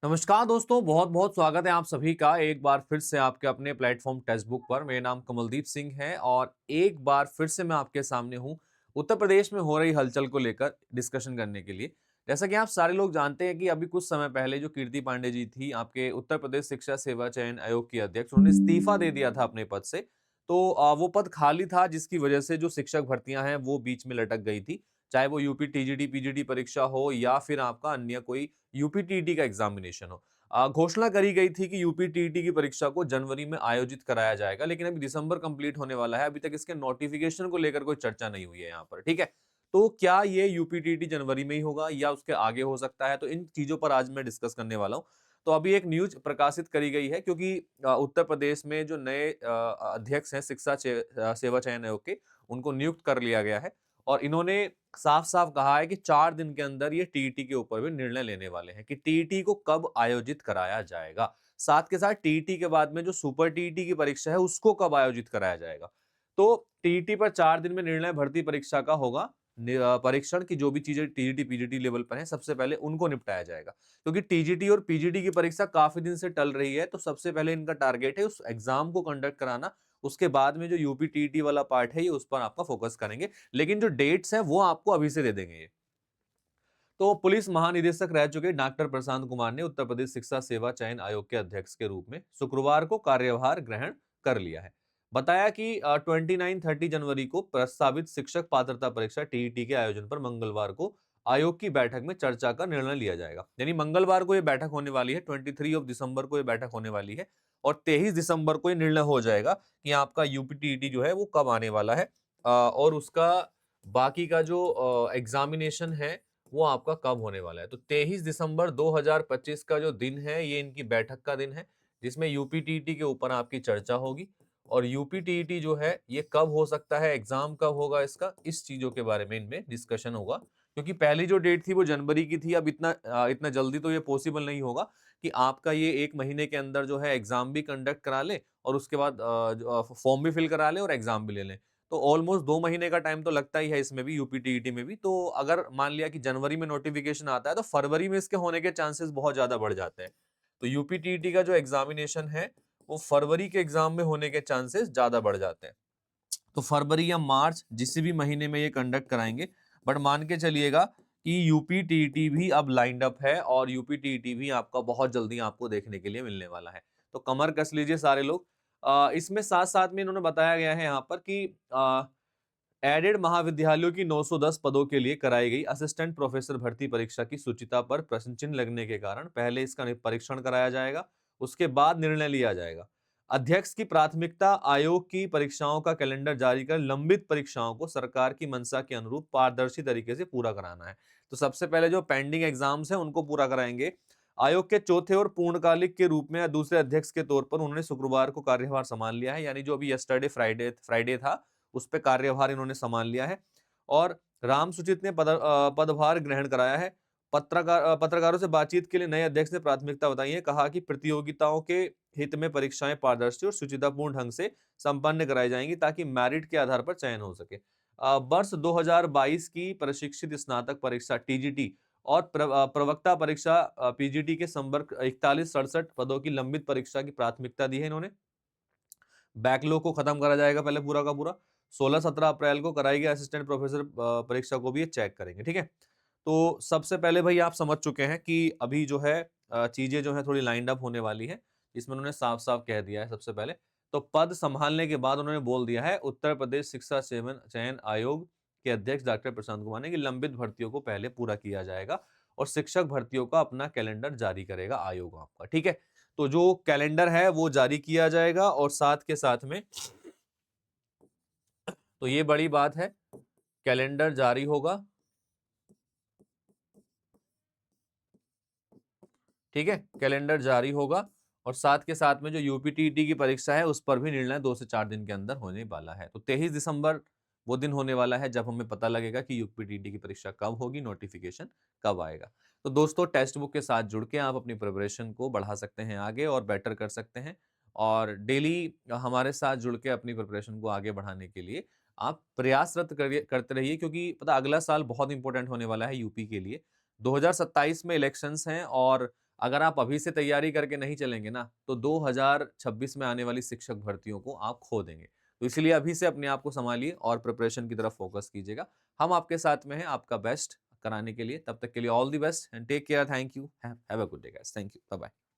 नमस्कार दोस्तों, बहुत बहुत स्वागत है आप सभी का एक बार फिर से आपके अपने प्लेटफॉर्म टेक्स्ट बुक पर। मेरा नाम कमलदीप सिंह है और एक बार फिर से मैं आपके सामने हूँ उत्तर प्रदेश में हो रही हलचल को लेकर डिस्कशन करने के लिए। जैसा कि आप सारे लोग जानते हैं कि अभी कुछ समय पहले जो कीर्ति पांडे जी थी, आपके उत्तर प्रदेश शिक्षा सेवा चयन आयोग की अध्यक्ष, उन्होंने इस्तीफा दे दिया था अपने पद से। तो वो पद खाली था, जिसकी वजह से जो शिक्षक भर्तियां हैं वो बीच में लटक गई थी। चाहे वो यूपी टीजीटी पीजीटी परीक्षा हो या फिर आपका अन्य कोई यूपी टीटी का एग्जामिनेशन हो। घोषणा करी गई थी कि यूपी टीटी की परीक्षा को जनवरी में आयोजित कराया जाएगा, लेकिन अभी दिसंबर कंप्लीट होने वाला है, अभी तक इसके नोटिफिकेशन को लेकर कोई चर्चा नहीं हुई है यहाँ पर। ठीक है, तो क्या ये यूपी टीटी जनवरी में ही होगा या उसके आगे हो सकता है, तो इन चीजों पर आज मैं डिस्कस करने वाला हूँ। तो अभी एक न्यूज प्रकाशित करी गई है, क्योंकि उत्तर प्रदेश में जो नए अध्यक्ष हैं सेवा चयन आयोग के, उनको नियुक्त कर लिया गया है। और इन्होंने साफ-साफ कहा है कि 4 दिन के अंदर ये टीईटी के ऊपर भी निर्णय लेने वाले हैं कि टीईटी को कब आयोजित कराया जाएगा। साथ के साथ टीईटी के बाद में जो सुपर टीईटी की परीक्षा है, उसको कब आयोजित कराया जाएगा। तो टीईटी पर 4 दिन में निर्णय भर्ती परीक्षा का होगा। परीक्षण की जो भी चीजें टीजीटी पीजीटी लेवल पर हैं, सबसे पहले उनको निपटाया जाएगा। क्योंकि टीजीटी और पीजीटी की परीक्षा काफी दिन से टल रही है, तो सबसे पहले इनका टारगेट है उस एग्जाम को कंडक्ट कराना। उसके बाद में जो यूपी टीईटी वाला पार्ट है, ये उस पर आपका फोकस करेंगे। लेकिन जो डेट्स हैं वो आपको अभी से दे देंगे ये। तो पुलिस महानिदेशक रह चुके डॉक्टर प्रशांत कुमार ने उत्तर प्रदेश शिक्षा सेवा चयन आयोग के अध्यक्ष के रूप में शुक्रवार को कार्यभार ग्रहण कर लिया है। बताया कि 29-30 जनवरी को प्रस्तावित शिक्षक पात्रता परीक्षा टीईटी के आयोजन पर मंगलवार को आयोग की बैठक में चर्चा का निर्णय लिया जाएगा। यानी मंगलवार को यह बैठक होने वाली है, 23 दिसंबर को यह बैठक होने वाली है। और 23 दिसंबर को यह निर्णय हो जाएगा कि आपका यूपी टीईटी जो है वो कब आने वाला है, और उसका बाकी का जो एग्जामिनेशन है वो आपका कब होने वाला है। तो 23 दिसंबर 2025 का जो दिन है, ये इनकी बैठक का दिन है, जिसमें यूपी टीईटी के ऊपर आपकी चर्चा होगी। और यूपी टीईटी जो है ये कब हो सकता है, एग्जाम कब होगा इसका, इस चीजों के बारे में इनमें डिस्कशन होगा। क्योंकि पहली जो डेट थी वो जनवरी की थी। अब इतना जल्दी तो ये पॉसिबल नहीं होगा कि आपका ये 1 महीने के अंदर जो है एग्जाम भी कंडक्ट करा ले और उसके बाद फॉर्म भी फिल करा ले और एग्जाम भी ले लें। तो ऑलमोस्ट 2 महीने का टाइम तो लगता ही है इसमें भी, यूपी टीईटी में भी। तो अगर मान लिया कि जनवरी में नोटिफिकेशन आता है, तो फरवरी में इसके होने के चांसेस बहुत ज्यादा बढ़ जाते हैं। तो यूपी टीईटी का जो एग्जामिनेशन है वो फरवरी के एग्जाम में होने के चांसेस ज्यादा बढ़ जाते हैं। तो फरवरी या मार्च जिस भी महीने में ये कंडक्ट कराएंगे। बट मान के चलिएगा कि यूपी टीईटी भी अब लाइंड अप है और यूपी टीईटी भी आपका बहुत जल्दी आपको देखने के लिए मिलने वाला है। तो कमर कस लीजिए सारे लोग। इसमें साथ साथ में इन्होंने बताया गया है यहाँ पर कि एडेड महाविद्यालयों की 910 पदों के लिए कराई गई असिस्टेंट प्रोफेसर भर्ती परीक्षा की सूचिता पर प्रश्न चिन्ह लगने के कारण पहले इसका परीक्षण कराया जाएगा, उसके बाद निर्णय लिया जाएगा। अध्यक्ष की प्राथमिकता आयोग की परीक्षाओं का कैलेंडर जारी कर लंबित परीक्षाओं को सरकार की मंशा के अनुरूप पारदर्शी तरीके से पूरा कराना है। तो सबसे पहले जो पेंडिंग एग्जाम्स हैं उनको पूरा कराएंगे। आयोग के चौथे और पूर्णकालिक के रूप में या दूसरे अध्यक्ष के तौर पर उन्होंने शुक्रवार को कार्यभार संभाल लिया है। यानी जो अभी यस्टरडे फ्राइडे फ्राइडे था, उस पे कार्यभार इन्होंने संभाल लिया है। और राम सुचित ने पदभार ग्रहण कराया है। पत्रकारों से बातचीत के लिए नए अध्यक्ष ने प्राथमिकता बताई है। कहा कि प्रतियोगिताओं के हित में परीक्षाएं पारदर्शी और शुचितापूर्ण ढंग से संपन्न कराई जाएंगी, ताकि मेरिट के आधार पर चयन हो सके। वर्ष 2022 की प्रशिक्षित स्नातक परीक्षा टीजीटी और प्रवक्ता परीक्षा पीजीटी के संवर्ग 41-67 पदों की लंबित परीक्षा की प्राथमिकता दी है इन्होंने। बैकलॉग को खत्म करा जाएगा पहले पूरा का पूरा। 16-17 अप्रैल को कराई गई असिस्टेंट प्रोफेसर परीक्षा को भी ये चेक करेंगे। ठीक है, तो सबसे पहले भाई आप समझ चुके हैं कि अभी जो है चीजें जो है थोड़ी लाइंड अप होने वाली है। इसमें उन्होंने साफ साफ कह दिया है सबसे पहले। तो पद संभालने के बाद उन्होंने बोल दिया है उत्तर प्रदेश शिक्षा सेवन चयन आयोग के अध्यक्ष डॉक्टर प्रशांत कुमार ने कि लंबित भर्तियों को पहले पूरा किया जाएगा और शिक्षक भर्तियों का अपना कैलेंडर जारी करेगा आयोग आपका। ठीक है, तो जो कैलेंडर है वो जारी किया जाएगा और साथ के साथ में, तो ये बड़ी बात है, कैलेंडर जारी होगा। ठीक है, कैलेंडर जारी होगा और साथ के साथ में जो यूपीटीटी की परीक्षा है उस पर भी निर्णय 2 से 4 दिन के अंदर होने वाला है। तो 23 दिसंबर वो दिन होने वाला है जब हमें पता लगेगा कि यूपीटीटी की परीक्षा कब होगी, नोटिफिकेशन कब आएगा। तो दोस्तों, टेक्स्ट बुक के साथ जुड़ के आप अपनी प्रिपरेशन को बढ़ा सकते हैं आगे और बेटर कर सकते हैं। और डेली हमारे साथ जुड़ के अपनी प्रिपरेशन को आगे बढ़ाने के लिए आप प्रयासरत करते रहिए, क्योंकि पता अगला साल बहुत इंपॉर्टेंट होने वाला है यूपी के लिए। 2027 में इलेक्शंस हैं और अगर आप अभी से तैयारी करके नहीं चलेंगे ना, तो 2026 में आने वाली शिक्षक भर्तियों को आप खो देंगे। तो इसलिए अभी से अपने आप को सँभालिए और प्रिपरेशन की तरफ फ़ोकस कीजिएगा। हम आपके साथ में हैं, आपका बेस्ट कराने के लिए। तब तक के लिए all the best and take care, thank you, have a good day guys, thank you, bye bye.